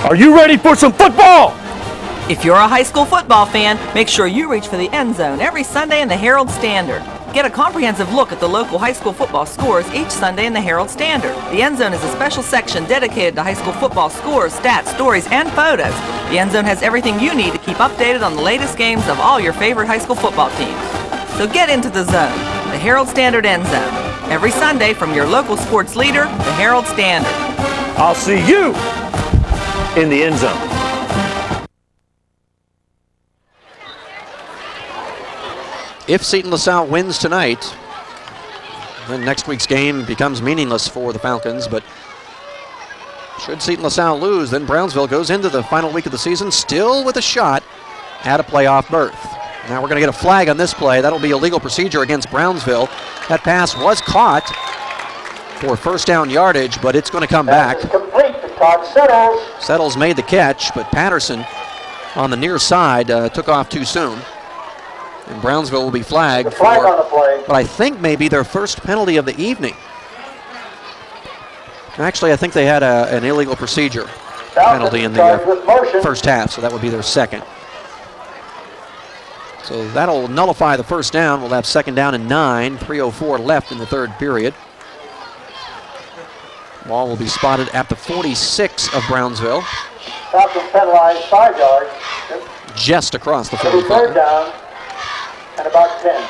Are you ready for some football? If you're a high school football fan, make sure you reach for the end zone every Sunday in the Herald Standard. Get a comprehensive look at the local high school football scores each Sunday in the Herald Standard. The end zone is a special section dedicated to high school football scores, stats, stories, and photos. The end zone has everything you need to keep updated on the latest games of all your favorite high school football teams. So get into the zone, the Herald Standard end zone, every Sunday from your local sports leader, the Herald Standard. I'll see you in the end zone. If Seton LaSalle wins tonight, then next week's game becomes meaningless for the Falcons, but should Seton LaSalle lose, then Brownsville goes into the final week of the season still with a shot at a playoff berth. Now we're going to get a flag on this play. That'll be a legal procedure against Brownsville. That pass was caught for first down yardage, but it's going to come back. Complete to Todd Settles. Settles made the catch, but Patterson on the near side took off too soon. And Brownsville will be flagged for, on the play. But I think maybe their first penalty of the evening. Actually, I think they had an illegal procedure penalty in the first half, so that would be their second. So that'll nullify the first down. We'll have second down and 9, 3:04 left in the third period. Ball will be spotted at the 46 of Brownsville. Falcons penalized 5 yards. Just across the Third 45. down and about 10.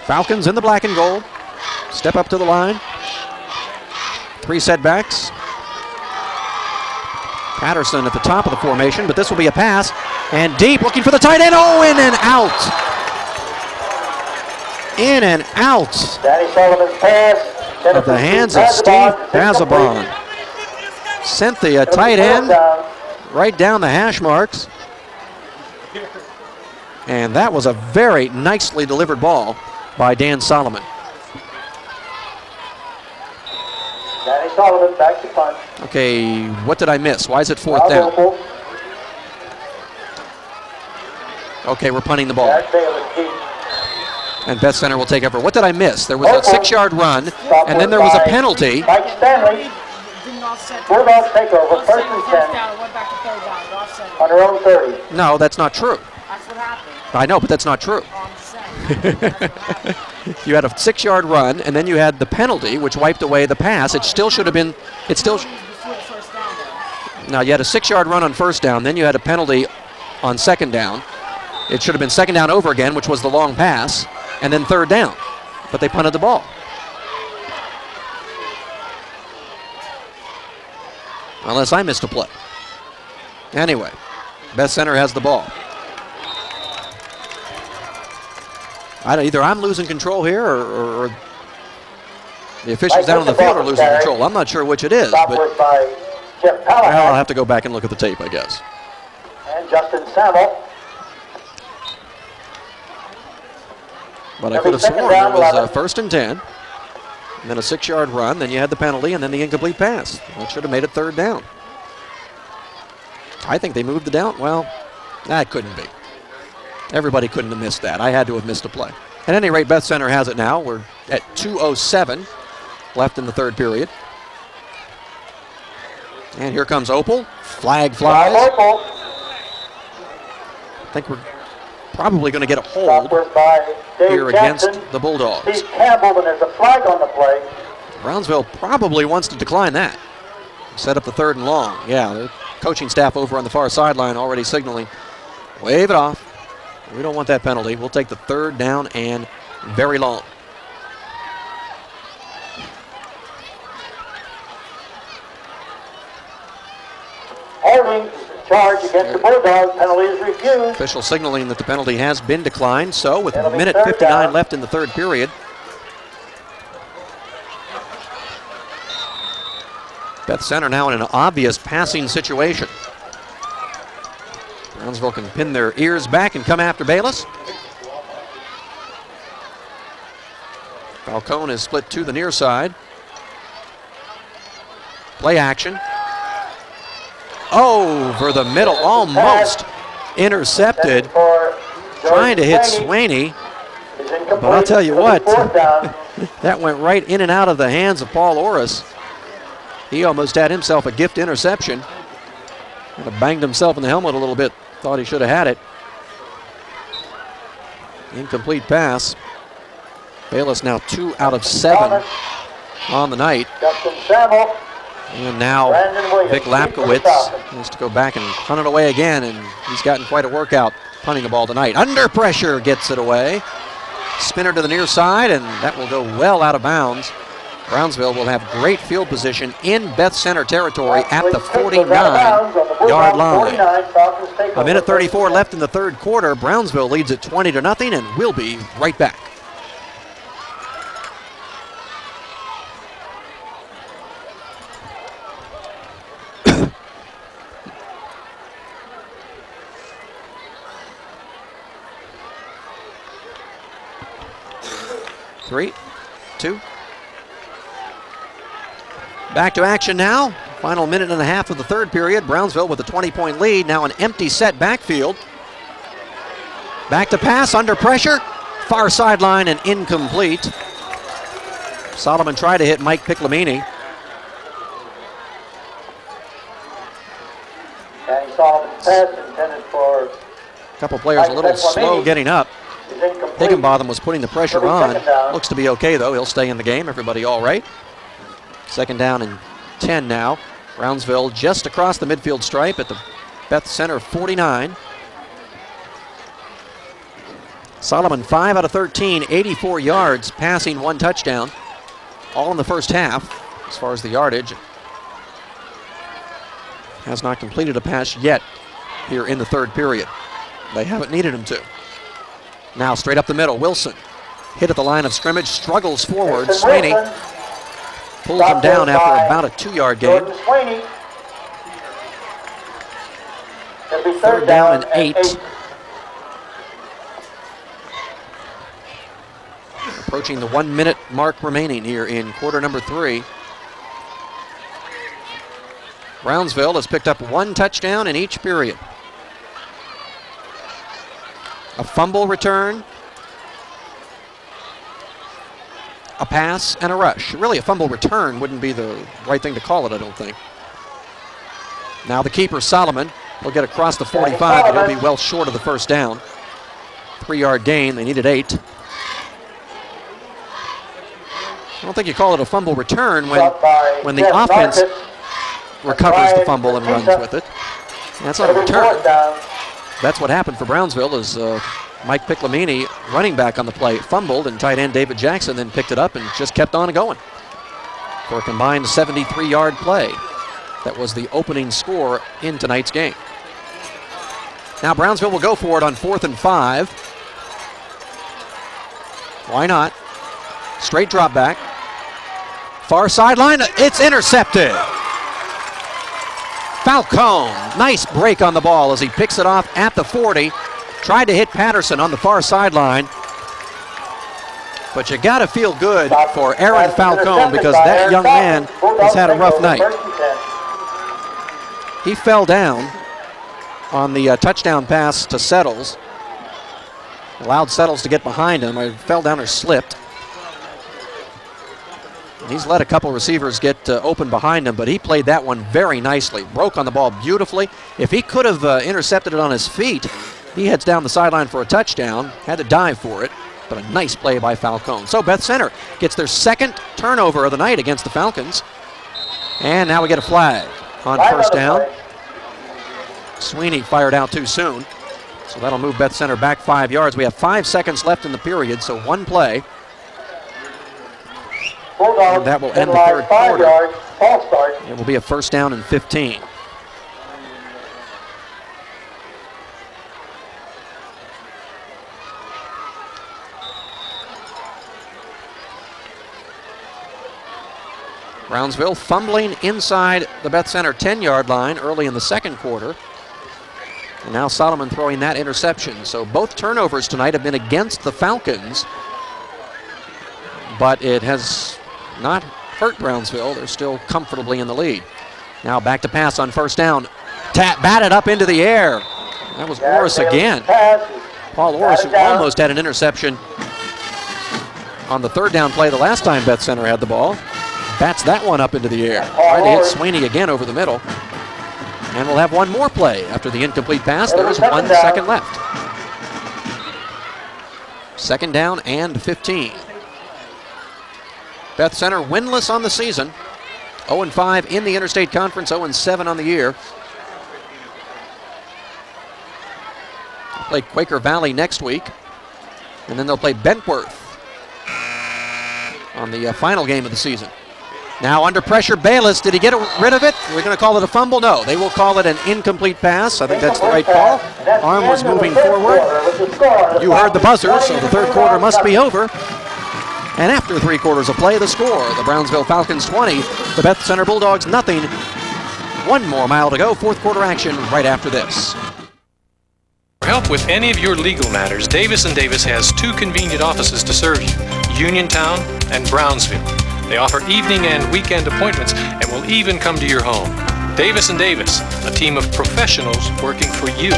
Falcons in the black and gold. Step up to the line. 3 setbacks. Patterson at the top of the formation, but this will be a pass. And deep, looking for the tight end. Oh, in and out. In and out. Danny Sullivan's pass. Of the hands of Steve Bazabon. Sent the tight end right down the hash marks. And that was a very nicely delivered ball by Dan Solomon. Danny Sullivan back to punt. Okay, what did I miss? Why is it fourth down? Okay, we're punting the ball. And Beth Center will take over. What did I miss? There was a 6-yard run, and then there was a penalty. Mike Stanley. Bulldogs take over, first and 10. On their own 30. No, that's not true. That's what happened. I know, but that's not true. You had a 6-yard run, and then you had the penalty, which wiped away the pass. It still should have been. It still. Now you had a 6-yard run on first down, then you had a penalty on second down. It should have been second down over again, which was the long pass, and then third down. But they punted the ball. Unless I missed a play. Anyway, Beth Center has the ball. Either I'm losing control here or the officials down on the field are losing control. I'm not sure which it is, but I'll have to go back and look at the tape, I guess. And Justin Samuel. But I could have sworn there was first and 10, and then a 6-yard run, then you had the penalty, and then the incomplete pass. That should have made it third down. I think they moved the down. Well, that couldn't be. Everybody couldn't have missed that. I had to have missed a play. At any rate, Beth Center has it now. We're at 2:07 left in the third period. And here comes Opal. Flag flies. I think we're probably going to get a hold here against the Bulldogs. Steve Campbell, and there's a flag on the play. Brownsville probably wants to decline that. Set up the third and long. Yeah, the coaching staff over on the far sideline already signaling, wave it off. We don't want that penalty. We'll take the third down and very long. Holding charge against the Bulldogs. Penalty is refused. Official signaling that the penalty has been declined. So with a minute 59 left in the third period, Beth Center now in an obvious passing situation. Brownsville can pin their ears back and come after Bayless. Falcone is split to the near side. Play action. Over the middle, almost intercepted. Trying to hit Swaney. But I'll tell you what, that went right in and out of the hands of Paul Orris. He almost had himself a gift interception. Kind of banged himself in the helmet a little bit. Thought he should have had it. Incomplete pass. Bayless now 2 out of 7 on the night. Justin Samuel. And now Vic Lapkowitz has to go back and punt it away again, and he's gotten quite a workout punting the ball tonight. Under pressure, gets it away. Spinner to the near side, and that will go well out of bounds. Brownsville will have great field position in Beth Center territory at the 49-yard line. A minute 34 left in the third quarter. Brownsville leads it 20-0, and we'll be right back. Three, two. Back to action now. Final minute and a half of the third period. Brownsville with a 20-point lead. Now an empty set backfield. Back to pass, under pressure. Far sideline and incomplete. Solomon tried to hit Mike Piclamini. And Solomon's pass intended for A couple players a little slow getting up. Higginbotham was putting the pressure on. Looks to be okay, though. He'll stay in the game. Everybody all right. Second down and 10 now. Brownsville just across the midfield stripe at the Beth Center 49. Solomon 5 out of 13, 84 yards, passing 1 touchdown. All in the first half as far as the yardage. Has not completed a pass yet here in the third period. They haven't needed him to. Now straight up the middle, Wilson hit at the line of scrimmage, struggles forward. Sweeney pulls him down after about a 2-yard gain. Third down and 8. Approaching the 1-minute mark remaining here in quarter number 3. Brownsville has picked up 1 touchdown in each period. A fumble return, a pass, and a rush. Really, a fumble return wouldn't be the right thing to call it, I don't think. Now the keeper, Solomon, will get across the 45, but he'll be well short of the first down. 3-yard gain, they needed 8. I don't think you call it a fumble return when the offense recovers the fumble and runs with it. That's not a return. That's what happened for Brownsville is Mike Piclamini, running back on the play, fumbled, and tight end David Jackson then picked it up and just kept on going for a combined 73-yard play. That was the opening score in tonight's game. Now Brownsville will go for it on 4th and 5. Why not? Straight drop back. Far sideline, it's intercepted. Falcone, nice break on the ball as he picks it off at the 40. Tried to hit Patterson on the far sideline. But you got to feel good for Aaron Falcone because that young man has had a rough night. He fell down on the touchdown pass to Settles. Allowed Settles to get behind him. He fell down or slipped. He's let a couple receivers get open behind him, but he played that one very nicely. Broke on the ball beautifully. If he could have intercepted it on his feet, he heads down the sideline for a touchdown. Had to dive for it, but a nice play by Falcone. So Beth Center gets their second turnover of the night against the Falcons. And now we get a flag on first down. Sweeney fired out too soon. So that'll move Beth Center back 5 yards. We have 5 seconds left in the period, so one play. And that will end the third quarter. It will be a first down and 15. Brownsville fumbling inside the Beth Center 10-yard line early in the second quarter. And now Solomon throwing that interception. So both turnovers tonight have been against the Falcons, but it has not hurt Brownsville. They're still comfortably in the lead. Now back to pass on first down. Batted up into the air. That was Orris again. Paul Orris, who almost had an interception on the third down play the last time Beth Center had the ball. bats that one up into the air. Tried to hit Sweeney again over the middle. And we'll have one more play after the incomplete pass. There is 1 second left. 2nd down and 15. Beth Center winless on the season. 0-5 in the Interstate Conference, 0-7 on the year. Play Quaker Valley next week. And then they'll play Bentworth on the final game of the season. Now under pressure, Bayless. Did he get rid of it? We're going to call it a fumble? No, they will call it an incomplete pass. I think that's the right call. Arm was moving forward. You heard the buzzer, so the third quarter must be over. And after 3 quarters of play, the score, the Brownsville Falcons 20, the Beth Center Bulldogs nothing. 1 more mile to go, 4th quarter action right after this. For help with any of your legal matters, Davis & Davis has 2 convenient offices to serve you, Uniontown and Brownsville. They offer evening and weekend appointments and will even come to your home. Davis & Davis, a team of professionals working for you.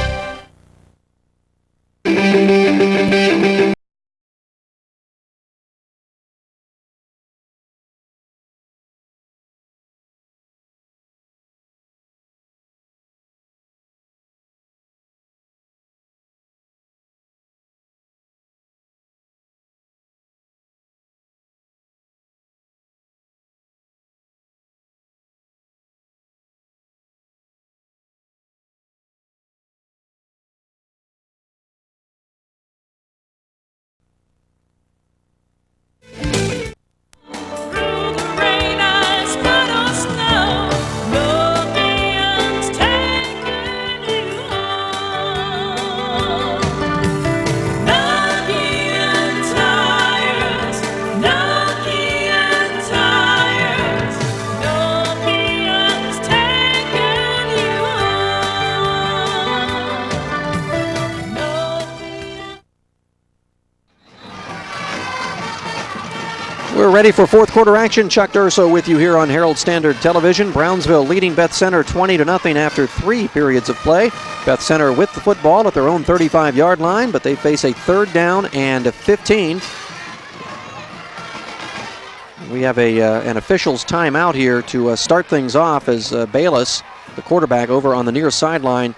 We're ready for 4th quarter action. Chuck Durso with you here on Herald Standard Television. Brownsville leading Beth Center 20-0 after 3 periods of play. Beth Center with the football at their own 35-yard line, but they face a 3rd down and 15. We have an official's timeout here to start things off as Bayless, the quarterback, over on the near sideline,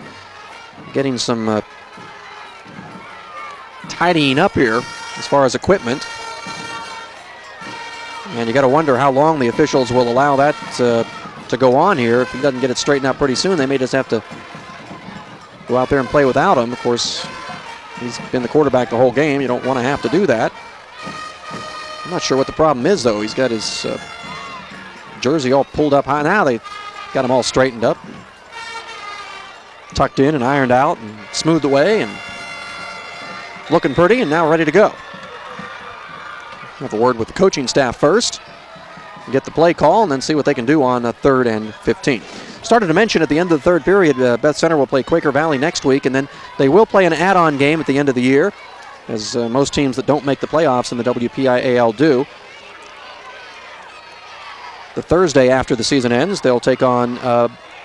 getting some tidying up here as far as equipment. And you got to wonder how long the officials will allow that to go on here. If he doesn't get it straightened out pretty soon, they may just have to go out there and play without him. Of course, he's been the quarterback the whole game. You don't want to have to do that. I'm not sure what the problem is, though. He's got his jersey all pulled up high. Now they got him all straightened up, tucked in and ironed out and smoothed away and looking pretty and now ready to go. Have a word with the coaching staff first, get the play call, and then see what they can do on 3rd and 15. Started to mention at the end of the 3rd period, Beth Center will play Quaker Valley next week, and then they will play an add-on game at the end of the year, as most teams that don't make the playoffs in the WPIAL do. The Thursday after the season ends, they'll take on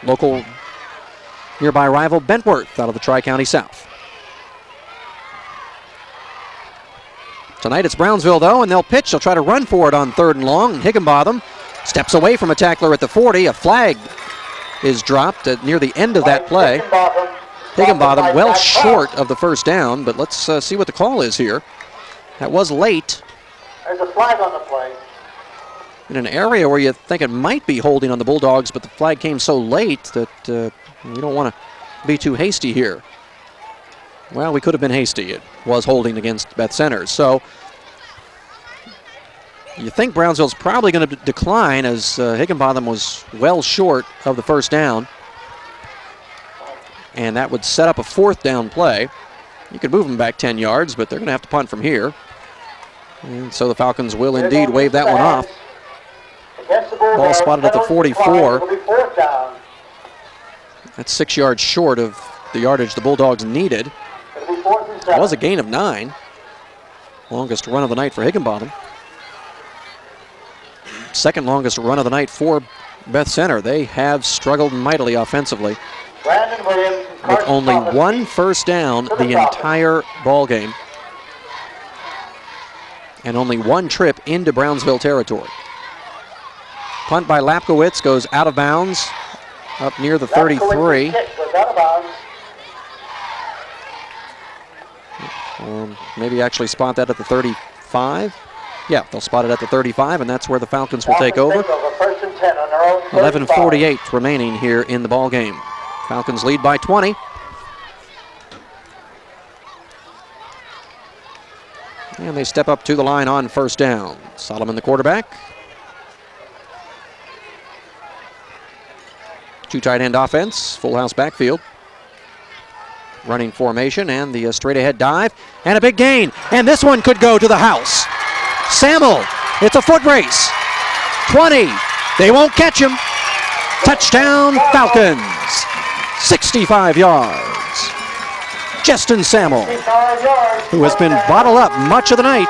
local nearby rival Bentworth out of the Tri-County South. Tonight it's Brownsville, though, and they'll pitch. They'll try to run for it on 3rd and long. Higginbotham steps away from a tackler at the 40. A flag is dropped near the end of that play. Higginbotham well short of the 1st down, but let's see what the call is here. That was late. There's a flag on the play. In an area where you think it might be holding on the Bulldogs, but the flag came so late that you don't want to be too hasty here. Well, we could have been hasty. It was holding against Beth Center. So you think Brownsville's probably going to decline, as Higginbotham was well short of the 1st down. And that would set up a 4th down play. You could move them back 10 yards, but they're going to have to punt from here. And so the Falcons will indeed wave that one off. Ball spotted at the 44. That's 6 yards short of the yardage the Bulldogs needed. It was a gain of 9. Longest run of the night for Higginbotham. 2nd longest run of the night for Beth Center. They have struggled mightily offensively, with only 1 first down the entire ball game, and only 1 trip into Brownsville territory. Punt by Lapkowitz goes out of bounds up near the 33. Goes out of bounds. Maybe actually spot that at the 35. Yeah, they'll spot it at the 35, and that's where the Falcons will take over. First and 10 on their own 11:48 remaining here in the ball game. Falcons lead by 20. And they step up to the line on first down. Solomon, the quarterback. Two tight end offense, full house backfield. Running formation and the straight ahead dive and a big gain. And this one could go to the house. Samuel, it's a foot race. 20, they won't catch him. Touchdown Falcons, 65 yards. Justin Samuel, who has been bottled up much of the night,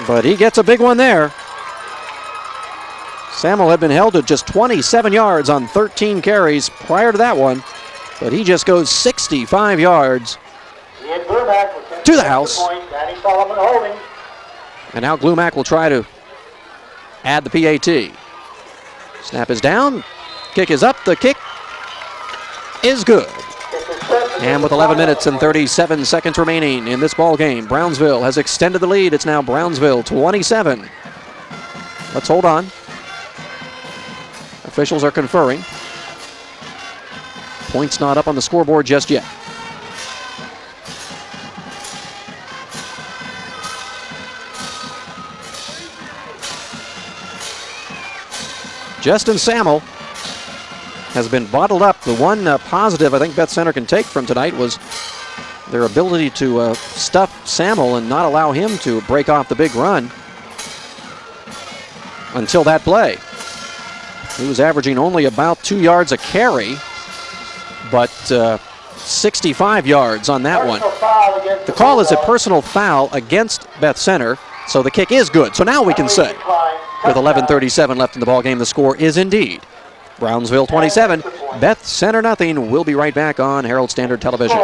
but he gets a big one there. Samuel had been held to just 27 yards on 13 carries prior to that one, but he just goes 65 yards to the house. And now Glumac will try to add the PAT. Snap is down, kick is up, the kick is good. And with 11 minutes and 37 seconds remaining in this ball game, Brownsville has extended the lead. It's now Brownsville 27. Let's hold on. Officials are conferring. Points not up on the scoreboard just yet. Justin Samuel has been bottled up. The one positive I think Beth Center can take from tonight was their ability to stuff Samuel and not allow him to break off the big run until that play. He was averaging only about 2 yards a carry, but 65 yards on that one. The call is a personal foul against Beth Center, so the kick is good. So now we can say, with 11:37 left in the ball game, the score is indeed Brownsville 27, Beth Center nothing. We'll be right back on Herald Standard Television.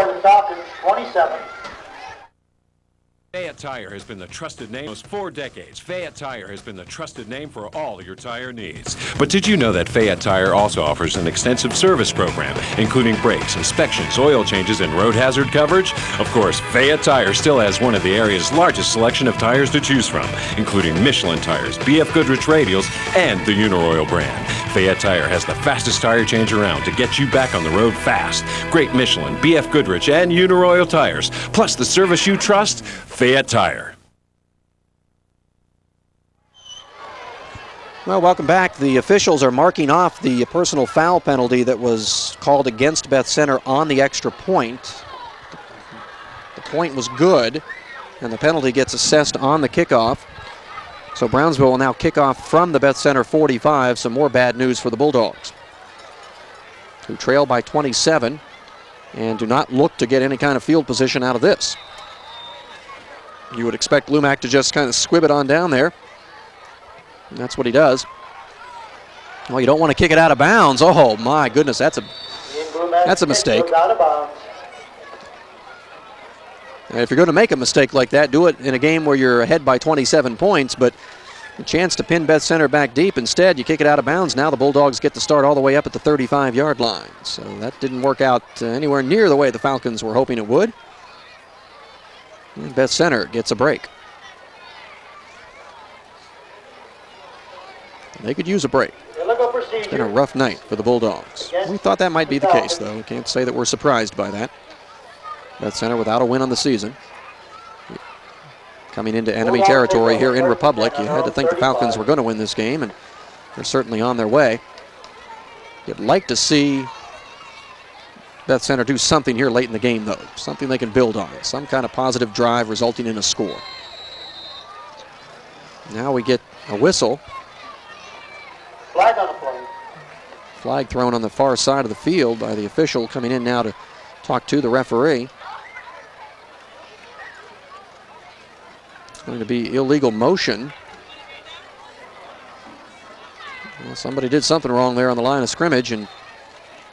Fayette Tire has been the trusted name for 4 decades. Fayette Tire has been the trusted name for all your tire needs. But did you know that Fayette Tire also offers an extensive service program, including brakes, inspections, oil changes, and road hazard coverage? Of course, Fayette Tire still has one of the area's largest selection of tires to choose from, including Michelin tires, BF Goodrich radials, and the Uniroyal brand. Fayette Tire has the fastest tire change around to get you back on the road fast. Great Michelin, BF Goodrich, and Uniroyal tires, plus the service you trust, Fayette Tire. Well, welcome back. The officials are marking off the personal foul penalty that was called against Beth Center on the extra point. The point was good, and the penalty gets assessed on the kickoff. So Brownsville will now kick off from the Beth Center 45. Some more bad news for the Bulldogs, who trail by 27 and do not look to get any kind of field position out of this. You would expect Glumac to just kind of squib it on down there. And that's what he does. Well, you don't want to kick it out of bounds. Oh, my goodness, that's a mistake. And if you're going to make a mistake like that, do it in a game where you're ahead by 27 points, but a chance to pin Beth Center back deep. Instead, you kick it out of bounds. Now the Bulldogs get to start all the way up at the 35-yard line. So that didn't work out anywhere near the way the Falcons were hoping it would. And Beth Center gets a break. They could use a break. It's been a rough night for the Bulldogs. We thought that might be the case, though. We can't say that we're surprised by that. Beth Center without a win on the season. Coming into enemy territory here in Republic, you had to think the Falcons were going to win this game, and they're certainly on their way. You'd like to see Beth Center do something here late in the game, though. Something they can build on. Some kind of positive drive resulting in a score. Now we get a whistle. Flag on the play. Flag thrown on the far side of the field by the official coming in now to talk to the referee. It's going to be illegal motion. Well, somebody did something wrong there on the line of scrimmage, and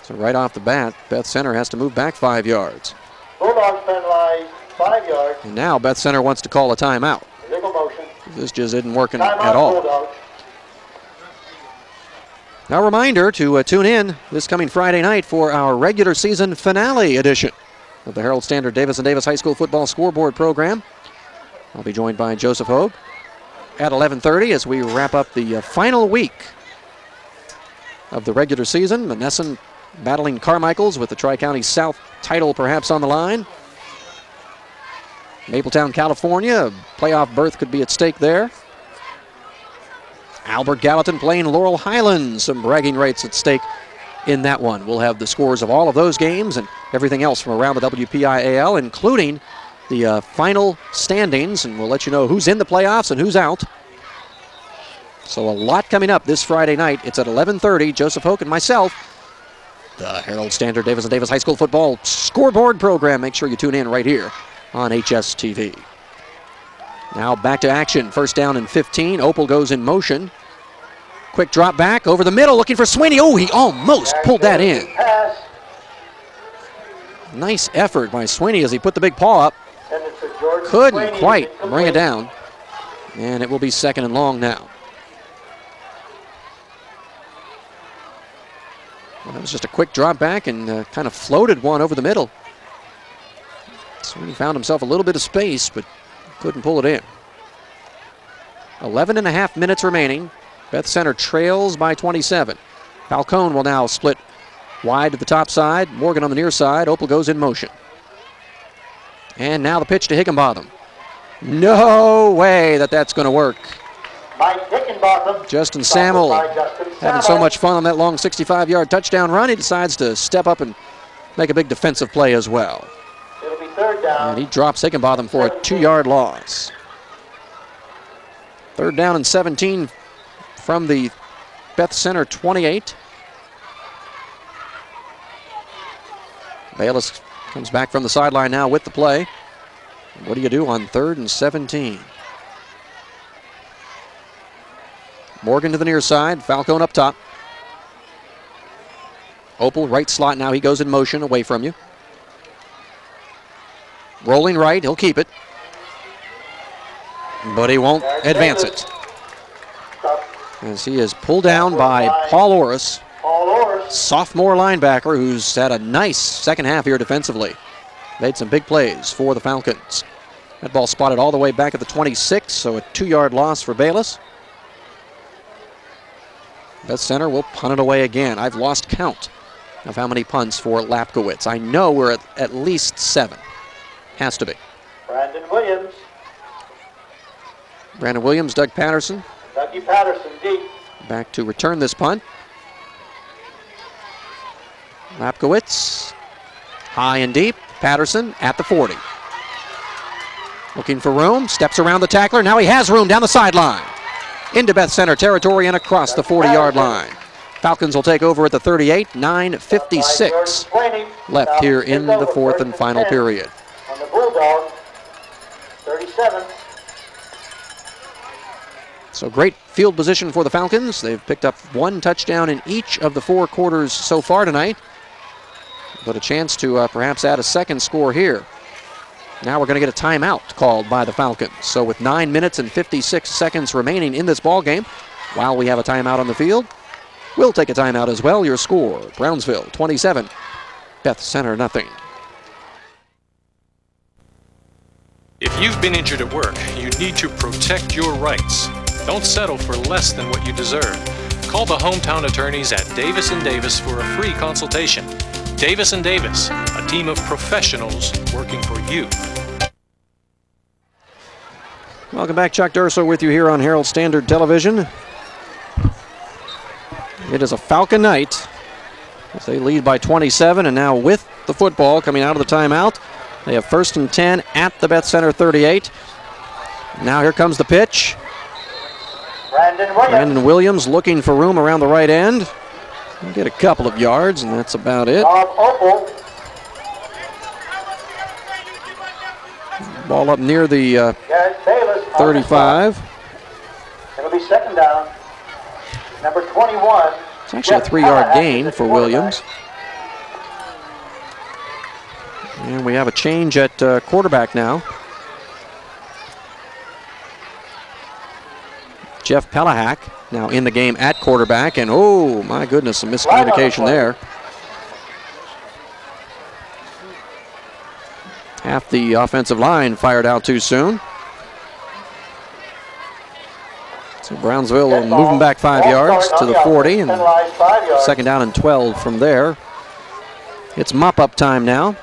so right off the bat, Beth Center has to move back 5 yards. Bulldogs penalized 5 yards. And now Beth Center wants to call a timeout. Illegal motion. This just isn't working Timeout, at all. Bulldogs. Now, a reminder to tune in this coming Friday night for our regular season finale edition of the Herald Standard Davis & Davis High School Football Scoreboard program. I'll be joined by Joseph Hogue at 11:30 as we wrap up the final week of the regular season. Monessen battling Carmichael's with the Tri-County South title perhaps on the line. Mapletown, California, a playoff berth could be at stake there. Albert Gallatin playing Laurel Highlands, some bragging rights at stake in that one. We'll have the scores of all of those games and everything else from around the WPIAL, including the final standings, and we'll let you know who's in the playoffs and who's out. So a lot coming up this Friday night. It's at 11:30. Joseph Hoke and myself, the Herald Standard Davis & Davis High School Football Scoreboard program. Make sure you tune in right here on HSTV. Now back to action. First down and 15. Opal goes in motion. Quick drop back over the middle, looking for Sweeney. Oh, he almost pulled that in. Nice effort by Sweeney as he put the big paw up. Couldn't quite bring it down. And it will be second and long now. Well, that was just a quick drop back and kind of floated one over the middle. Sweeney found himself a little bit of space, but couldn't pull it in. 11 and a half minutes remaining. Beth Center trails by 27. Falcone will now split wide to the top side. Morgan on the near side. Opal goes in motion. And now the pitch to Higginbotham. No way that's going to work. Mike Higginbotham. Justin Samuel having so much fun on that long 65-yard touchdown run, he decides to step up and make a big defensive play as well. It'll be third down. And he drops Higginbotham for a 2-yard loss. Third down and 17 from the Beth Center 28. Bayless comes back from the sideline now with the play. What do you do on 3rd and 17? Morgan to the near side, Falcone up top. Opal, right slot now, he goes in motion away from you. Rolling right, he'll keep it. But he won't advance it. As he is pulled down by Paul Orris, sophomore linebacker who's had a nice second half here defensively. Made some big plays for the Falcons. That ball spotted all the way back at the 26, so a 2-yard loss for Bayless. Beth Center will punt it away again. I've lost count of how many punts for Lapkowitz. I know we're at least 7. Has to be. Brandon Williams. Brandon Williams, Doug Patterson. Dougie Patterson deep. Back to return this punt. Lapkowitz, high and deep. Patterson at the 40. Looking for room, steps around the tackler. Now he has room down the sideline. Into Beth Center territory and across the 40-yard line. Falcons will take over at the 38, 9:56 left here in the 4th and final period. On the Bulldogs, 37. So great field position for the Falcons. They've picked up 1 touchdown in each of the 4 quarters so far tonight. But a chance to perhaps add a second score here. Now we're going to get a timeout called by the Falcons. So with 9 minutes and 56 seconds remaining in this ball game, while we have a timeout on the field, we'll take a timeout as well. Your score, Brownsville 27, Beth Center nothing. If you've been injured at work, you need to protect your rights. Don't settle for less than what you deserve. Call the hometown attorneys at Davis & Davis for a free consultation. Davis & Davis, a team of professionals working for you. Welcome back. Chuck Durso with you here on Herald Standard Television. It is a Falcon night as they lead by 27, and now with the football coming out of the timeout, they have 1st and 10 at the Beth Center 38. Now here comes the pitch. Brandon Williams looking for room around the right end. He'll get a couple of yards, and that's about it. Ball up near the 35. It'll be second down. Number 21. It's actually a 3-yard gain for Williams. And we have a change at quarterback now. Jeff Pelahak now in the game at quarterback, and oh my goodness, some miscommunication there. Half the offensive line fired out too soon. So Brownsville will move them back 5 yards to the 40, and second down and 12 from there. It's mop-up time now.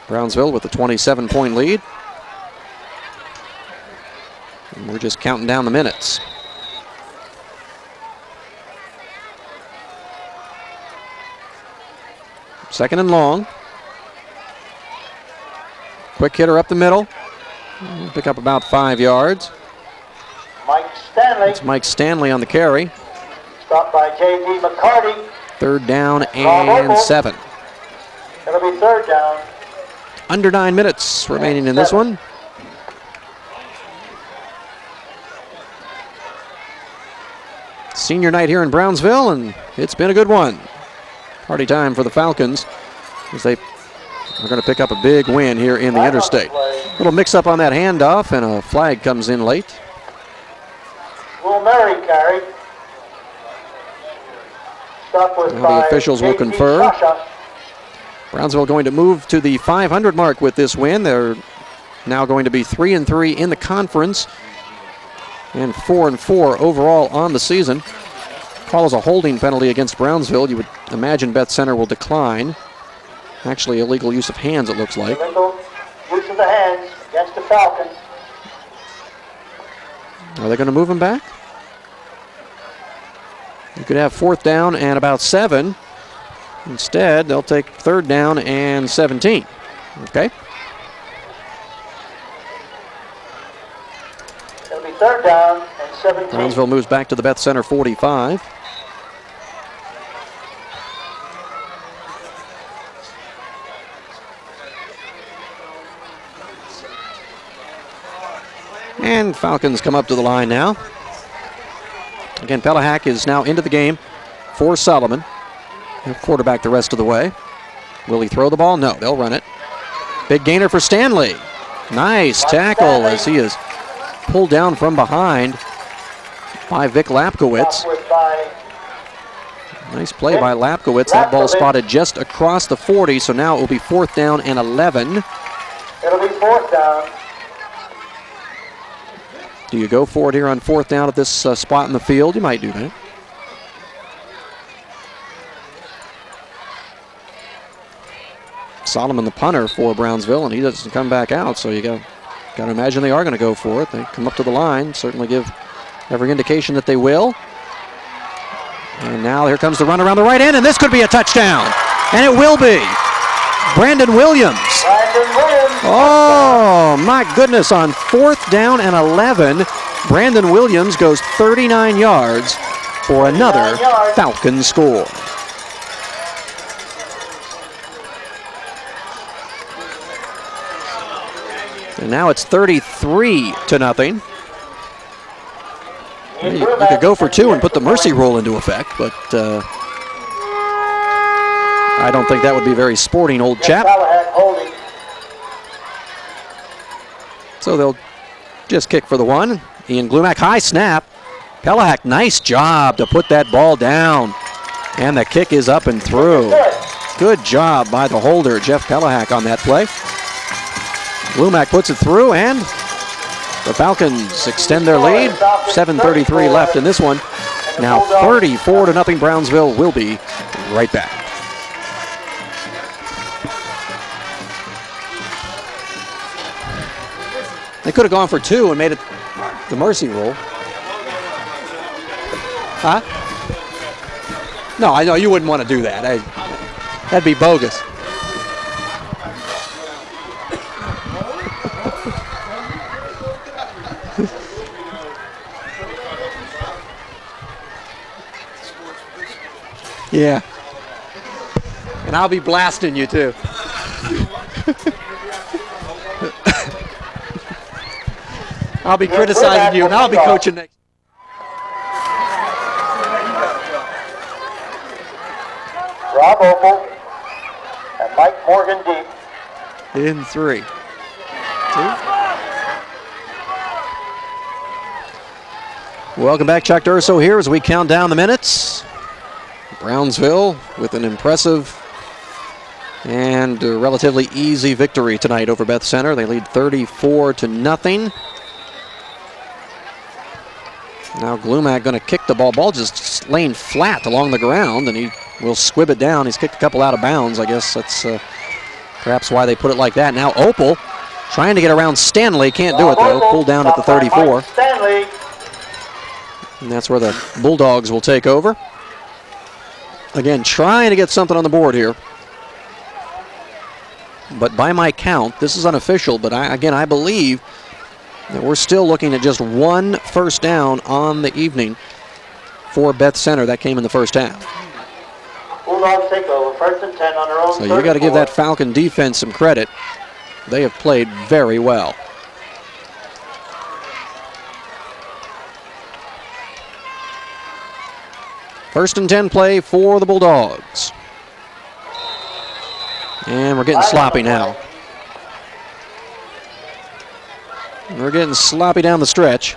Brownsville with a 27-point lead. And we're just counting down the minutes. Second and long. Quick hitter up the middle. Pick up about 5 yards. Mike Stanley. It's Mike Stanley on the carry. Stopped by J.D. McCarty. Third down and 7. It'll be third down. Under 9 minutes remaining in this one. Senior night here in Brownsville, and it's been a good one. Party time for the Falcons as they are going to pick up a big win here in the interstate. Little mix-up on that handoff, and a flag comes in late. Will Murray carry. Stop with The officials will confer. Brownsville going to move to the 500 mark with this win. They're now going to be 3-3 in the conference and 4-4 overall on the season. Call is a holding penalty against Brownsville. You would imagine Beth Center will decline. Actually, illegal use of hands, it looks like. Illegal use of the hands against the Falcons. Are they going to move him back? You could have fourth down and about 7. Instead, they'll take third down and 17. Okay. It'll be third down and 17. Brownsville moves back to the Beth Center 45. And Falcons come up to the line now. Again, Pelahak is now into the game for Solomon. He'll quarterback the rest of the way. Will he throw the ball? No, they'll run it. Big gainer for Stanley. Nice tackle as he is pulled down from behind by Vic Lapkowitz. Nice play by Lapkowitz. That ball spotted just across the 40, so now it will be fourth down and 11. It'll be fourth down. Do you go for it here on fourth down at this spot in the field? You might do that. Solomon the punter for Brownsville, and he doesn't come back out, so you got to imagine they are going to go for it. They come up to the line, certainly give every indication that they will. And now here comes the run around the right end, and this could be a touchdown. And it will be. Brandon Williams. Oh, my goodness, on fourth down and 11, Brandon Williams goes 39 yards for another Falcon score. And now it's 33-0. You could go for 2 and put the mercy rule into effect, but I don't think that would be very sporting, old chap. So they'll just kick for the 1. Ian Glumack, high snap. Pelahak, nice job to put that ball down. And the kick is up and through. Good job by the holder, Jeff Pelahak, on that play. Glumack puts it through, and the Falcons extend their lead. 7:33 left in this one. Now 34-0 Brownsville. Will be right back. They could have gone for 2 and made it the mercy rule. Huh? No, I know you wouldn't want to do that. That'd be bogus. Yeah. And I'll be blasting you too. I'll be criticizing you, and I'll be coaching next. Rob Opel and Mike Morgan deep. In 3. 2. Welcome back, Chuck Durso here as we count down the minutes. Brownsville with an impressive and relatively easy victory tonight over Beth Center. They lead 34-0. Now Glumac going to kick the ball. Ball just laying flat along the ground, and he will squib it down. He's kicked a couple out of bounds. I guess that's perhaps why they put it like that. Now Opal trying to get around Stanley. Can't do it, though. Pulled down at the 34. Stanley. And that's where the Bulldogs will take over. Again, trying to get something on the board here. But by my count, this is unofficial, but I believe that we're still looking at just one first down on the evening for Beth Center. That came in the first half. Bulldogs take over, 1st and 10 on their own. So you got to give that Falcon defense some credit. They have played very well. First and 10 play for the Bulldogs. And we're getting sloppy now. We're getting sloppy down the stretch.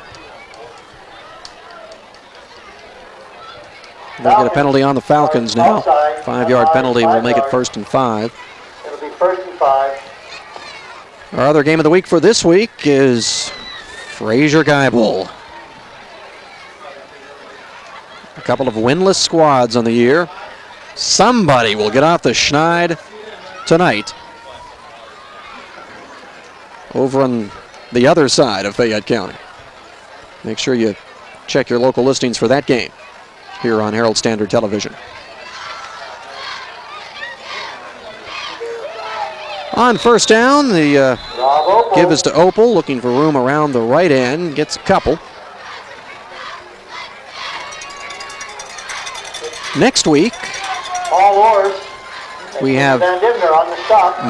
We'll get a penalty on the Falcons now. 5-yard penalty will make it 1st and 5. It'll be 1st and 5. Our other game of the week for this week is Fraser Geibel. A couple of winless squads on the year. Somebody will get off the schneid tonight over on the other side of Fayette County. Make sure you check your local listings for that game here on Herald Standard Television. On first down, the give is to Opal, looking for room around the right end. Gets a couple. Next week, we have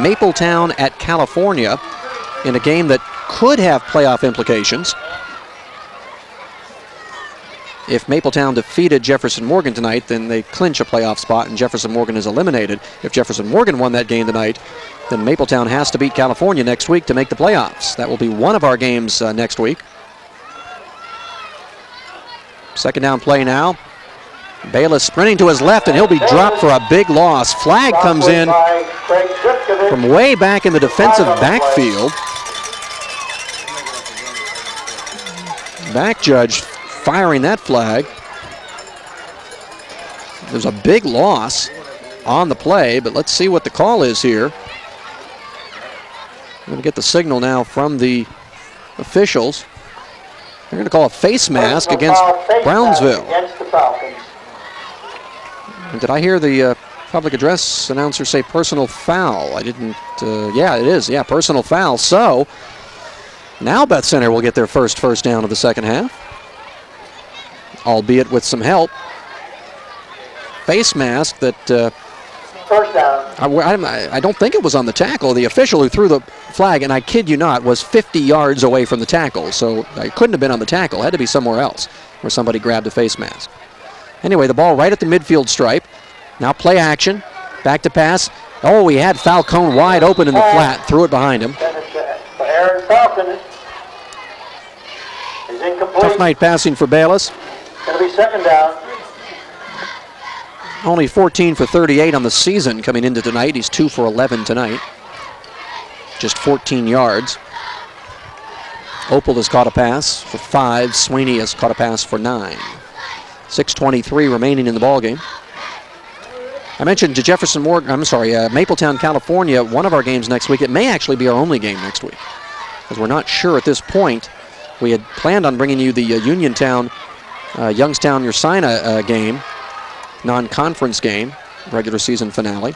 Mapletown at California in a game that could have playoff implications. If Mapletown defeated Jefferson Morgan tonight, then they clinch a playoff spot and Jefferson Morgan is eliminated. If Jefferson Morgan won that game tonight, then Mapletown has to beat California next week to make the playoffs. That will be one of our games next week. Second down play now. Bayless sprinting to his left, and he'll be dropped for a big loss. Flag comes in from way back in the defensive backfield. Back judge firing that flag. There's a big loss on the play, but let's see what the call is here. I'm going to get the signal now from the officials. They're going to call a face mask against Brownsville. Did I hear the public address announcer say personal foul? I didn't. Yeah, it is. Yeah, personal foul. So now Beth Center will get their first down of the second half, albeit with some help. Face mask that. First down. I don't think it was on the tackle. The official who threw the flag, and I kid you not, was 50 yards away from the tackle. So it couldn't have been on the tackle. It had to be somewhere else where somebody grabbed a face mask. Anyway, the ball right at the midfield stripe. Now play action. Back to pass. Oh, he had Falcone wide open in the flat. Threw it behind him. Aaron Falcon is incomplete. Tough night passing for Bayless. Going to be 2nd down. Only 14 for 38 on the season coming into tonight. He's 2 for 11 tonight. Just 14 yards. Opal has caught a pass for 5. Sweeney has caught a pass for 9. 6:23 remaining in the ballgame. I mentioned to Mapletown, California, one of our games next week. It may actually be our only game next week because we're not sure at this point. We had planned on bringing you the Uniontown, Youngstown, Ursina game, non-conference game, regular season finale.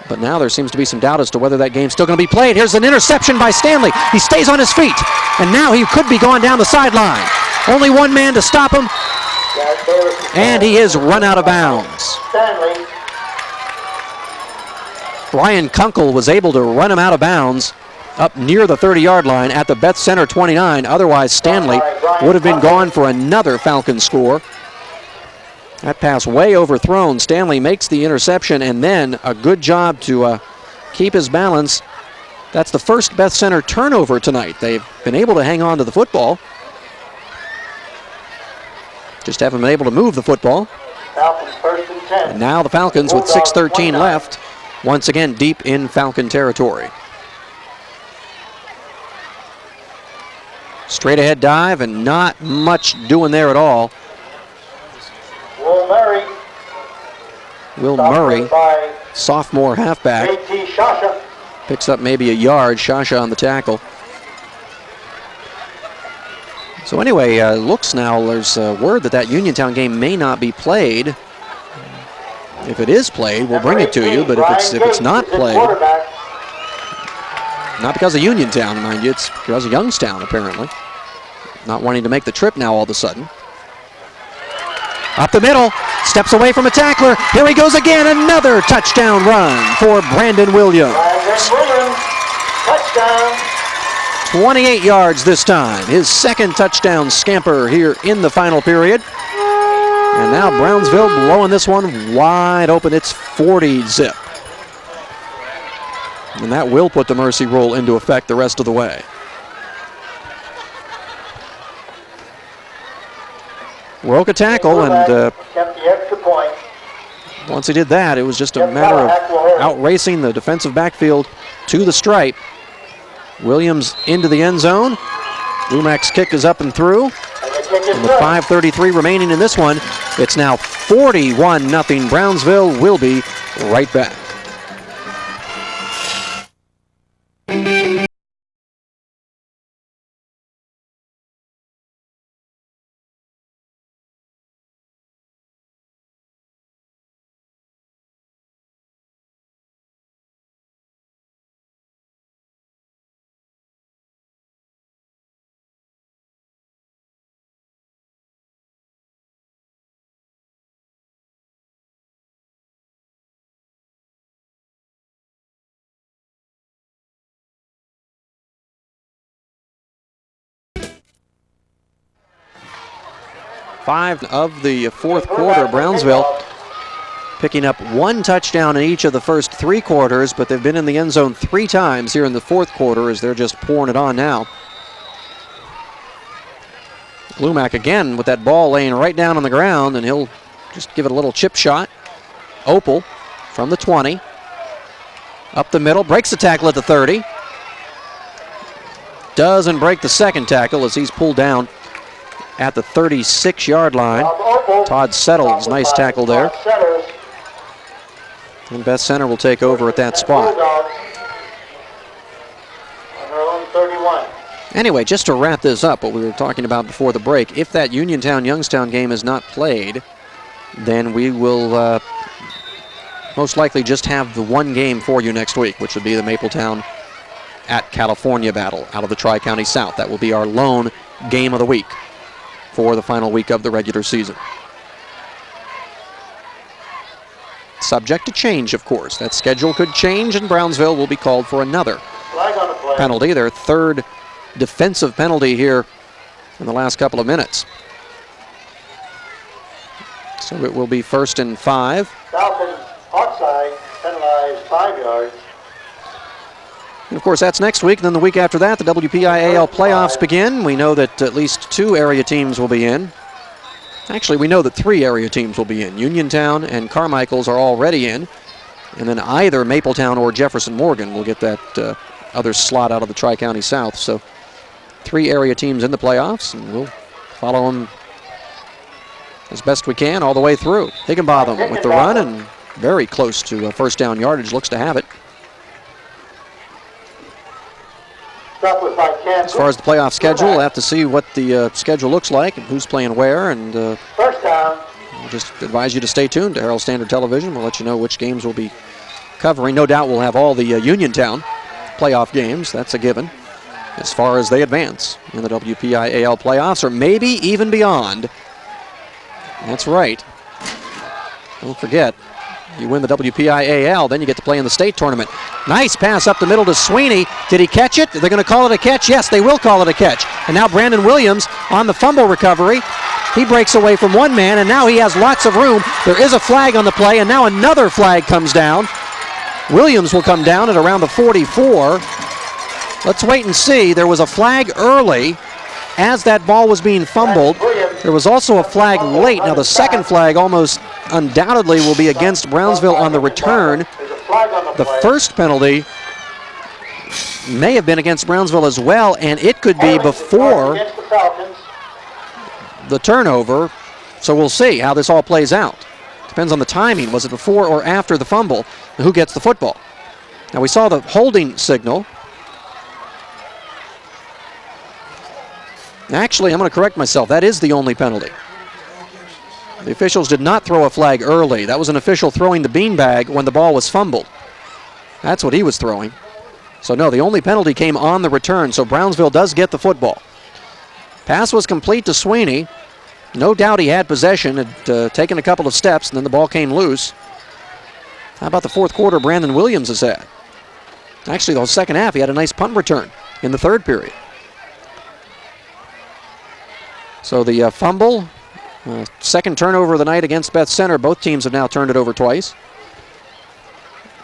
But now there seems to be some doubt as to whether that game's still going to be played. Here's an interception by Stanley. He stays on his feet, and now he could be going down the sideline. Only one man to stop him. And he is run out of bounds. Stanley. Ryan Kunkel was able to run him out of bounds up near the 30-yard line at the Beth Center 29. Otherwise, Stanley would have been gone for another Falcon score. That pass way overthrown. Stanley makes the interception, and then a good job to keep his balance. That's the first Beth Center turnover tonight. They've been able to hang on to the football. Just haven't been able to move the football. Falcons first and 10. And now the Falcons with 6:13 left, once again deep in Falcon territory. Straight ahead dive and not much doing there at all. Will Murray, sophomore halfback, picks up maybe a yard. Shasha on the tackle. So anyway, looks now there's word that Uniontown game may not be played. If it is played, we'll bring it to you. But if it's not played, not because of Uniontown, mind you, it's because of Youngstown apparently. Not wanting to make the trip now all of a sudden. Up the middle, steps away from a tackler. Here he goes again, another touchdown run for Brandon Williams. Touchdown. 28 yards this time. His second touchdown scamper here in the final period. And now Brownsville blowing this one wide open. It's 40 zip. And that will put the mercy rule into effect the rest of the way. Broke a tackle, and kept the extra point. Once he did that, it was just a matter of outracing the defensive backfield to the stripe. Williams into the end zone. Lumac's kick is up and through. And with 5:33 remaining in this one, it's now 41-0. Brownsville will be right back. Five of the fourth quarter, Brownsville picking up one touchdown in each of the first three quarters, but they've been in the end zone 3 times here in the fourth quarter as they're just pouring it on now. Lumac again with that ball laying right down on the ground, and he'll just give it a little chip shot. Opal from the 20. Up the middle, breaks the tackle at the 30. Doesn't break the second tackle as he's pulled down at the 36-yard line. Todd Settles, nice tackle there. And Beth Center will take over at that spot. Anyway, just to wrap this up, what we were talking about before the break, if that Uniontown-Youngstown game is not played, then we will most likely just have the one game for you next week, which would be the Mapletown at California battle out of the Tri-County South. That will be our lone game of the week for the final week of the regular season. Subject to change, of course. That schedule could change, and Brownsville will be called for another penalty, their third defensive penalty here in the last couple of minutes. So it will be 1st and 5. Falcons outside, penalized 5 yards. And of course, that's next week. Then the week after that, the WPIAL playoffs begin. We know that at least 2 area teams will be in. Actually, we know that 3 area teams will be in. Uniontown and Carmichael's are already in. And then either Mapletown or Jefferson Morgan will get that other slot out of the Tri-County South. So 3 area teams in the playoffs, and we'll follow them as best we can all the way through. Higginbotham with the run and very close to first down yardage, looks to have it. As far as the playoff schedule, we'll have to see what the schedule looks like and who's playing where, and First down. we'll just advise you to stay tuned to Herald Standard Television. We'll let you know which games we'll be covering. No doubt we'll have all the Uniontown playoff games. That's a given as far as they advance in the WPIAL playoffs, or maybe even beyond. That's right. Don't forget, you win the WPIAL, then you get to play in the state tournament. Nice pass up the middle to Sweeney. Did he catch it? They're going to call it a catch. Yes, they will call it a catch. And now Brandon Williams on the fumble recovery. He breaks away from one man, and now he has lots of room. There is a flag on the play, and now another flag comes down. Williams will come down at around the 44. Let's wait and see. There was a flag early as that ball was being fumbled. There was also a flag late. Now the second flag almost undoubtedly will be against Brownsville on the return. The first penalty may have been against Brownsville as well, and it could be before the turnover. So we'll see how this all plays out. Depends on the timing. Was it before or after the fumble? And who gets the football? Now we saw the holding signal. Actually, I'm going to correct myself. That is the only penalty. The officials did not throw a flag early. That was an official throwing the beanbag when the ball was fumbled. That's what he was throwing. So no, the only penalty came on the return, so Brownsville does get the football. Pass was complete to Sweeney. No doubt he had possession, had taken a couple of steps, and then the ball came loose. How about the fourth quarter Brandon Williams has had? Actually, the second half, he had a nice punt return in the third period. So the fumble, second turnover of the night against Beth Center. Both teams have now turned it over twice.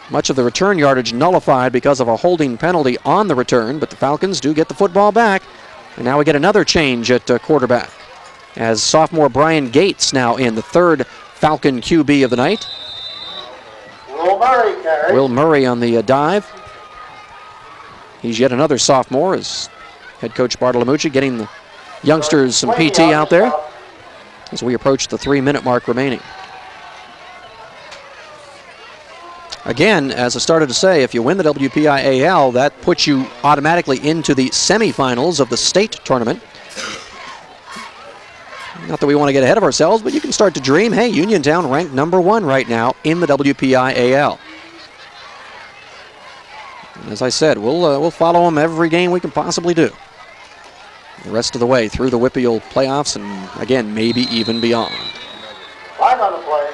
Much of the return yardage nullified because of a holding penalty on the return, but the Falcons do get the football back. And now we get another change at quarterback, as sophomore Brian Gates now in, the third Falcon QB of the night. Will Murray on the dive. He's yet another sophomore, as head coach Bartolomucci getting the youngsters some PT out there as we approach the 3-minute mark remaining. Again, as I started to say, if you win the WPIAL, that puts you automatically into the semifinals of the state tournament. Not that we want to get ahead of ourselves, but you can start to dream, hey, Uniontown ranked #1 right now in the WPIAL. And as I said, we'll follow them every game we can possibly do. The rest of the way through the WPIAL playoffs and, again, maybe even beyond. Flag on the play.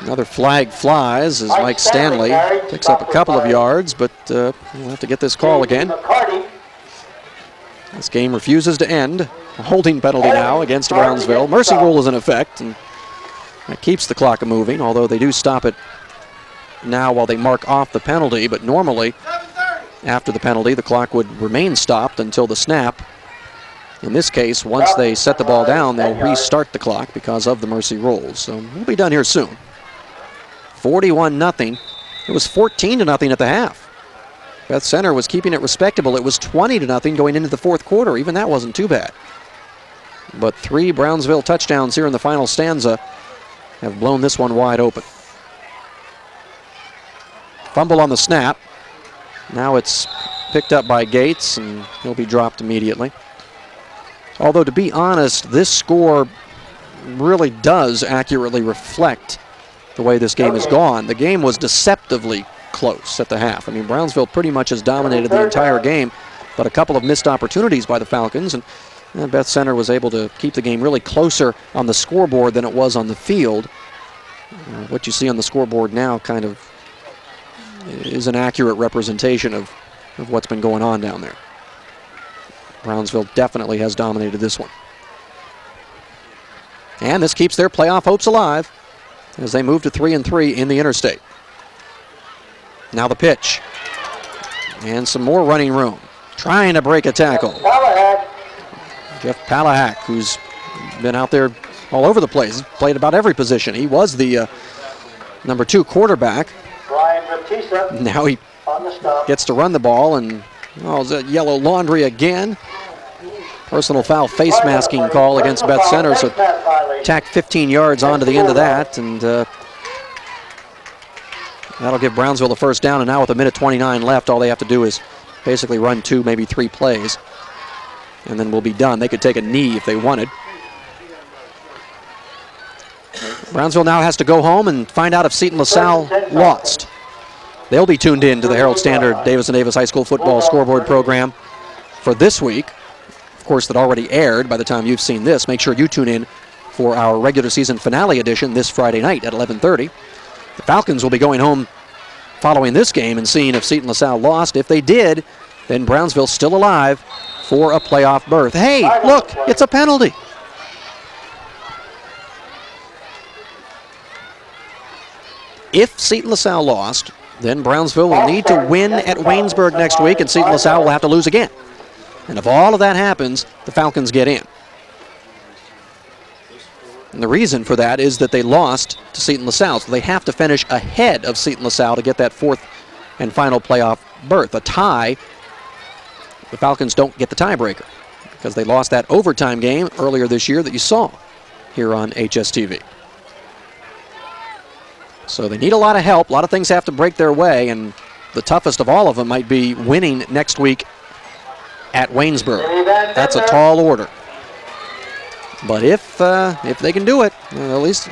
Another flag flies as Mike Stanley picks up a couple of yards, but we'll have to get this call again. This game refuses to end. A holding penalty now against Brownsville. Mercy rule is in effect, and that keeps the clock moving, although they do stop it now while they mark off the penalty, but normally after the penalty, the clock would remain stopped until the snap. In this case, once they set the ball down, they'll restart the clock because of the mercy rules. So we'll be done here soon. 41-0. It was 14-0 at the half. Beth Center was keeping it respectable. It was 20-0 going into the fourth quarter. Even that wasn't too bad. But 3 Brownsville touchdowns here in the final stanza have blown this one wide open. Fumble on the snap. Now it's picked up by Gates, and he'll be dropped immediately. Although, to be honest, this score really does accurately reflect the way this game has gone. The game was deceptively close at the half. I mean, Brownsville pretty much has dominated the entire game, but a couple of missed opportunities by the Falcons, and Beth Center was able to keep the game really closer on the scoreboard than it was on the field. What you see on the scoreboard now kind of is an accurate representation of what's been going on down there. Brownsville definitely has dominated this one. And this keeps their playoff hopes alive as they move to 3-3 in the interstate. Now the pitch. And some more running room. Trying to break a tackle. Jeff Palahak, who's been out there all over the place, played about every position. He was the #2 quarterback. Now he gets to run the ball, and is that yellow laundry again? Personal foul face masking call against Beth Center, so tack 15 yards onto the end of that, and that'll give Brownsville the first down. And now with 1:29 left, all they have to do is basically run 2, maybe 3 plays, and then we'll be done. They could take a knee if they wanted. Brownsville now has to go home and find out if Seton LaSalle lost. They'll be tuned in to the Herald Standard Davis & Davis High School Football Scoreboard program for this week. Of course, that already aired by the time you've seen this. Make sure you tune in for our regular season finale edition this Friday night at 11:30. The Falcons will be going home following this game and seeing if Seton LaSalle lost. If they did, then Brownsville's still alive for a playoff berth. Hey, look, it's a penalty. If Seton LaSalle lost, then Brownsville will need to win at Waynesburg next week, and Seton LaSalle will have to lose again. And if all of that happens, the Falcons get in. And the reason for that is that they lost to Seton LaSalle, so they have to finish ahead of Seton LaSalle to get that fourth and final playoff berth. A tie, the Falcons don't get the tiebreaker because they lost that overtime game earlier this year that you saw here on HSTV. So they need a lot of help. A lot of things have to break their way, and the toughest of all of them might be winning next week at Waynesboro. That's a tall order. But if they can do it, at least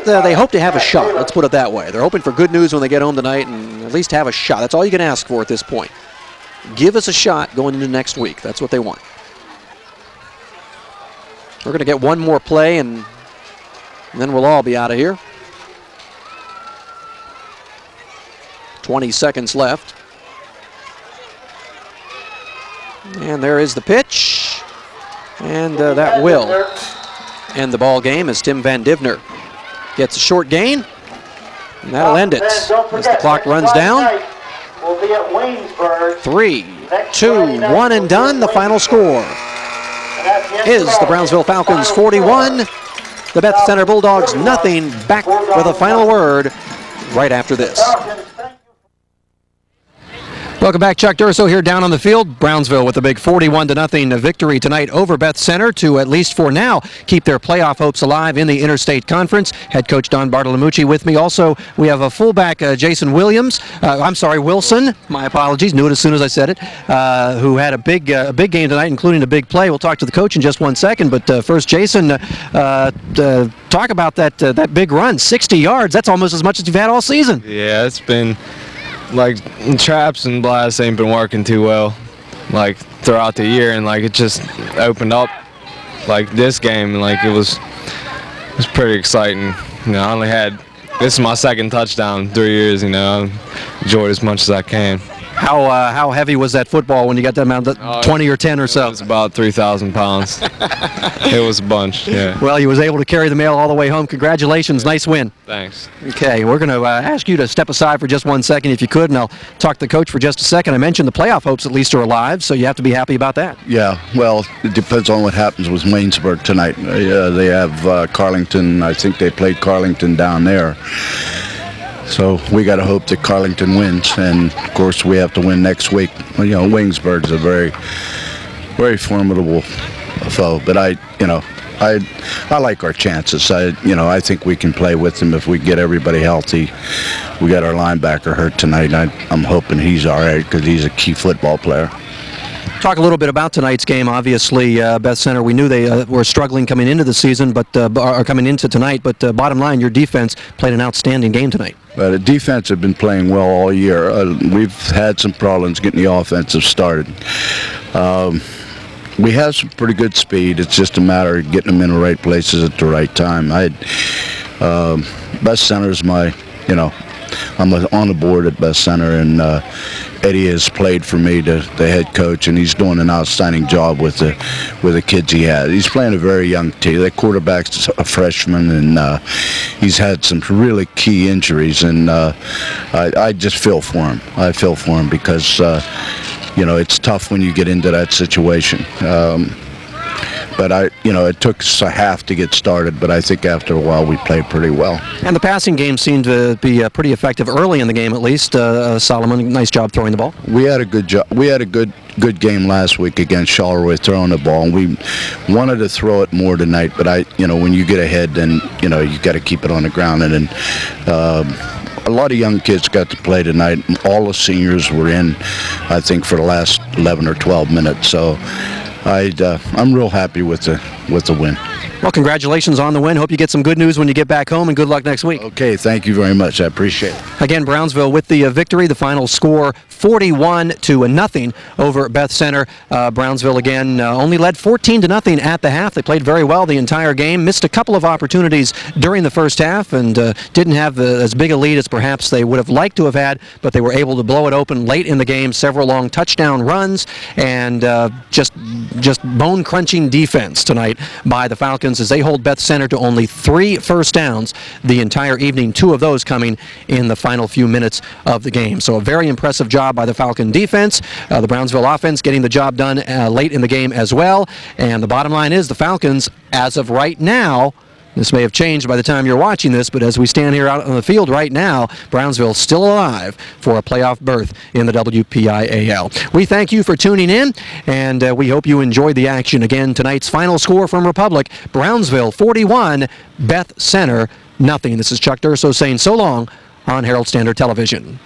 they hope to have a shot. Let's put it that way. They're hoping for good news when they get home tonight and at least have a shot. That's all you can ask for at this point. Give us a shot going into next week. That's what they want. We're going to get one more play, and then we'll all be out of here. 20 seconds left. And there is the pitch. And that will end the ball game as Tim Van Divner gets a short gain. And that'll end it as the clock runs down. 3, 2, 1 and done. The final score is the Brownsville Falcons 41. The Beth Center Bulldogs nothing. Back with a final word right after this. Welcome back. Chuck Durso here down on the field. Brownsville with a big 41-0 victory tonight over Beth Center to, at least for now, keep their playoff hopes alive in the Interstate Conference. Head coach Don Bartolomucci with me. Also, we have a fullback, Jason Wilson. My apologies. Knew it as soon as I said it. Who had a big game tonight, including a big play. We'll talk to the coach in just one second. But first, Jason, talk about that big run. 60 yards. That's almost as much as you've had all season. Yeah, it's been... traps and blasts ain't been working too well, throughout the year, and it just opened up, this game, and it was pretty exciting. I only had, this is my second touchdown in 3 years. I enjoyed as much as I can. How heavy was that football when you got that amount, 20 or 10 or so? It was about 3,000 pounds. It was a bunch, yeah. Well, he was able to carry the mail all the way home. Congratulations. Nice win. Thanks. Okay, we're going to ask you to step aside for just 1 second if you could, and I'll talk to the coach for just a second. I mentioned the playoff hopes at least are alive, so you have to be happy about that. Yeah, well, it depends on what happens with Waynesboro tonight. They have Carlington. I think they played Carlington down there. So we got to hope that Carlington wins, and of course we have to win next week. Waynesboro is a very, very formidable foe, but I like our chances. I think we can play with them if we get everybody healthy. We got our linebacker hurt tonight. I'm hoping he's all right because he's a key football player. Talk a little bit about tonight's game. Obviously, Beth Center, we knew they were struggling coming into the season, or coming into tonight. But bottom line, your defense played an outstanding game tonight. The defense have been playing well all year. We've had some problems getting the offensive started. We have some pretty good speed. It's just a matter of getting them in the right places at the right time. Beth Center's my, I'm on the board at Beth Center, and Eddie has played for me, the head coach, and he's doing an outstanding job with the kids he has. He's playing a very young team. That quarterback's a freshman, and he's had some really key injuries, and I just feel for him. I feel for him because, it's tough when you get into that situation. But it took us a half to get started, but I think after a while we played pretty well. And the passing game seemed to be pretty effective early in the game, at least. Solomon, nice job throwing the ball. We had a good job. We had a good game last week against Charleroi throwing the ball, and we wanted to throw it more tonight. But when you get ahead, then you got to keep it on the ground, and then. A lot of young kids got to play tonight, and all the seniors were in, I think, for the last 11 or 12 minutes. So I'm real happy with the win. Well, congratulations on the win. Hope you get some good news when you get back home, and good luck next week. Okay, thank you very much. I appreciate it. Again, Brownsville with the victory. The final score 41-0 over Beth Center. Brownsville again only led 14-0 at the half. They played very well the entire game. Missed a couple of opportunities during the first half, and didn't have as big a lead as perhaps they would have liked to have had, but they were able to blow it open late in the game. Several long touchdown runs, and just bone-crunching defense tonight by the Falcons. Falcons as they hold Beth Center to only 3 first downs the entire evening, 2 of those coming in the final few minutes of the game. So a very impressive job by the Falcon defense. The Brownsville offense getting the job done late in the game as well. And the bottom line is the Falcons, as of right now, this may have changed by the time you're watching this, but as we stand here out on the field right now, Brownsville still alive for a playoff berth in the WPIAL. We thank you for tuning in, and we hope you enjoyed the action. Again, tonight's final score from Republic, Brownsville 41, Beth Center nothing. This is Chuck Durso saying so long on Herald Standard Television.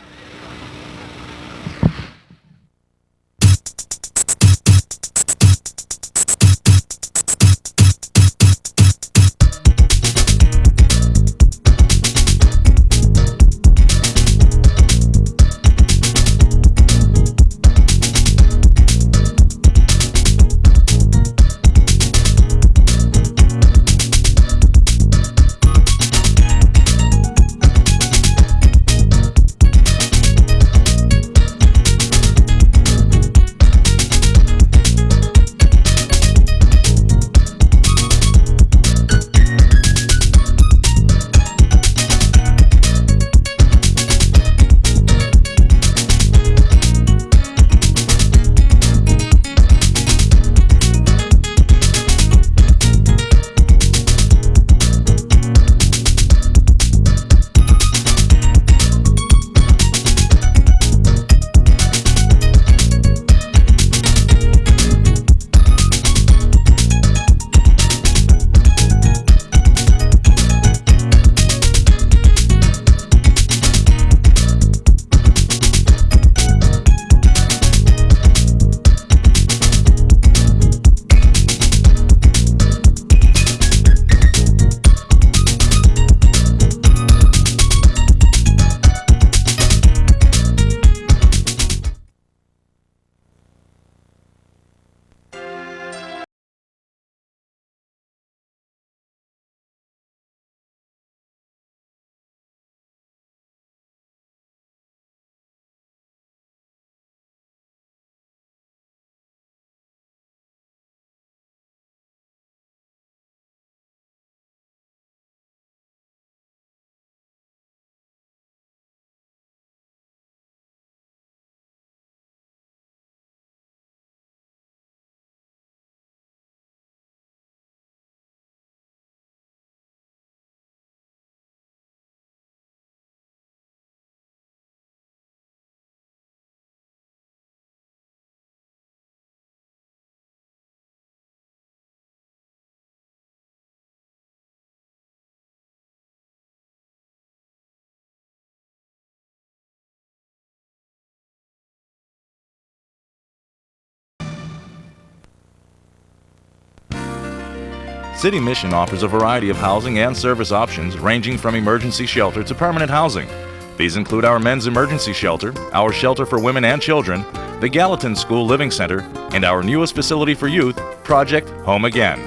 City Mission offers a variety of housing and service options ranging from emergency shelter to permanent housing. These include our men's emergency shelter, our shelter for women and children, the Gallatin School Living Center, and our newest facility for youth, Project Home Again.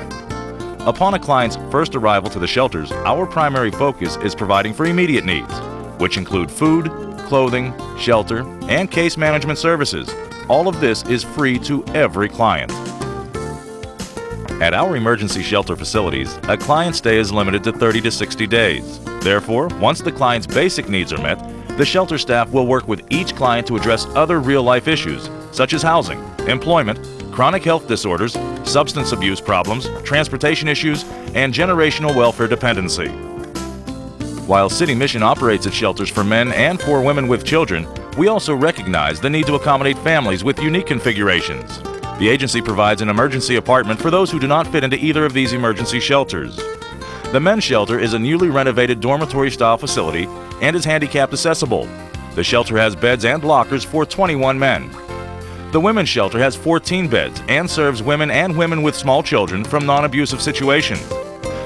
Upon a client's first arrival to the shelters, our primary focus is providing for immediate needs, which include food, clothing, shelter, and case management services. All of this is free to every client. At our emergency shelter facilities, a client stay is limited to 30 to 60 days. Therefore, once the client's basic needs are met, the shelter staff will work with each client to address other real-life issues, such as housing, employment, chronic health disorders, substance abuse problems, transportation issues, and generational welfare dependency. While City Mission operates its shelters for men and for women with children, we also recognize the need to accommodate families with unique configurations. The agency provides an emergency apartment for those who do not fit into either of these emergency shelters. The men's shelter is a newly renovated dormitory-style facility and is handicapped accessible. The shelter has beds and lockers for 21 men. The women's shelter has 14 beds and serves women and women with small children from non-abusive situations.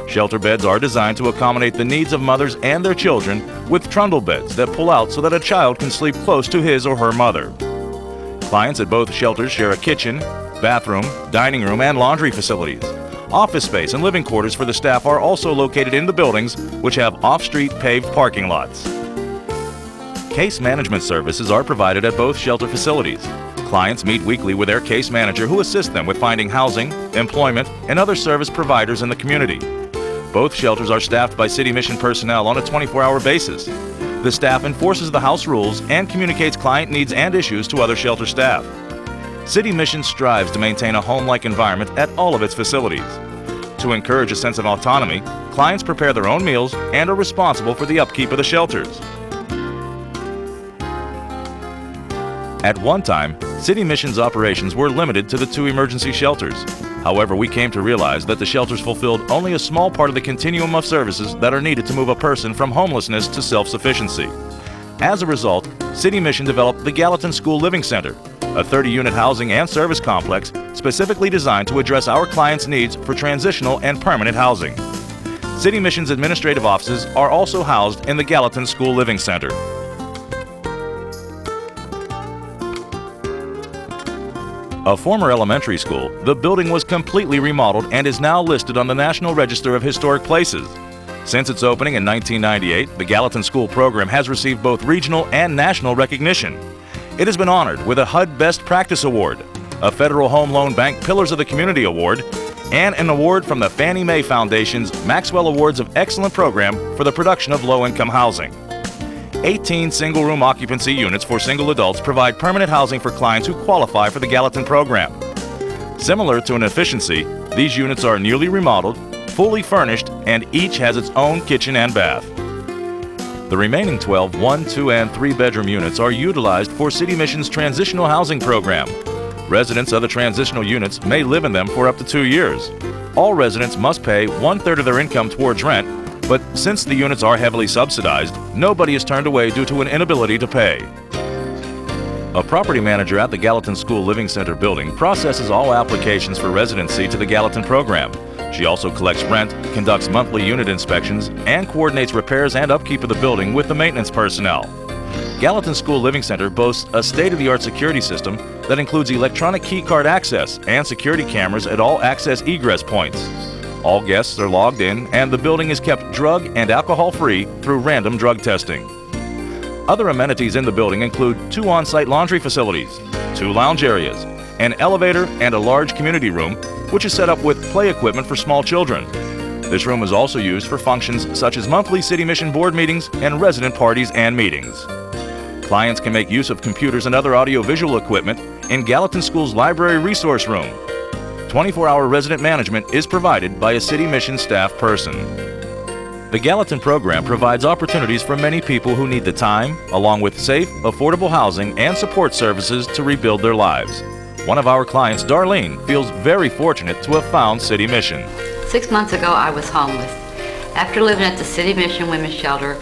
Shelter beds are designed to accommodate the needs of mothers and their children with trundle beds that pull out so that a child can sleep close to his or her mother. Clients at both shelters share a kitchen, bathroom, dining room, and laundry facilities. Office space and living quarters for the staff are also located in the buildings, which have off-street paved parking lots. Case management services are provided at both shelter facilities. Clients meet weekly with their case manager who assists them with finding housing, employment, and other service providers in the community. Both shelters are staffed by City Mission personnel on a 24-hour basis. The staff enforces the house rules and communicates client needs and issues to other shelter staff. City Mission strives to maintain a home-like environment at all of its facilities. To encourage a sense of autonomy, clients prepare their own meals and are responsible for the upkeep of the shelters. At one time, City Mission's operations were limited to the 2 emergency shelters. However, we came to realize that the shelters fulfilled only a small part of the continuum of services that are needed to move a person from homelessness to self-sufficiency. As a result, City Mission developed the Gallatin School Living Center, a 30-unit housing and service complex specifically designed to address our clients' needs for transitional and permanent housing. City Mission's administrative offices are also housed in the Gallatin School Living Center. A former elementary school, the building was completely remodeled and is now listed on the National Register of Historic Places. Since its opening in 1998, the Gallatin School program has received both regional and national recognition. It has been honored with a HUD Best Practice Award, a Federal Home Loan Bank Pillars of the Community Award, and an award from the Fannie Mae Foundation's Maxwell Awards of Excellent Program for the production of low-income housing. 18 single-room occupancy units for single adults provide permanent housing for clients who qualify for the Gallatin program. Similar to an efficiency, these units are newly remodeled, fully furnished, and each has its own kitchen and bath. The remaining 12 1-, 2-, and 3-bedroom units are utilized for City Mission's transitional housing program. Residents of the transitional units may live in them for up to 2 years. All residents must pay 1/3 of their income towards rent, but since the units are heavily subsidized, nobody is turned away due to an inability to pay. A property manager at the Gallatin School Living Center building processes all applications for residency to the Gallatin program. She also collects rent, conducts monthly unit inspections, and coordinates repairs and upkeep of the building with the maintenance personnel. Gallatin School Living Center boasts a state-of-the-art security system that includes electronic key card access and security cameras at all access egress points. All guests are logged in, and the building is kept drug and alcohol-free through random drug testing. Other amenities in the building include 2 on-site laundry facilities, 2 lounge areas, an elevator, and a large community room, which is set up with play equipment for small children. This room is also used for functions such as monthly City Mission board meetings and resident parties and meetings. Clients can make use of computers and other audio-visual equipment in Gallatin School's library resource room. 24-hour resident management is provided by a City Mission staff person. The Gallatin program provides opportunities for many people who need the time, along with safe, affordable housing and support services to rebuild their lives. One of our clients, Darlene, feels very fortunate to have found City Mission. 6 months ago, I was homeless. After living at the City Mission Women's Shelter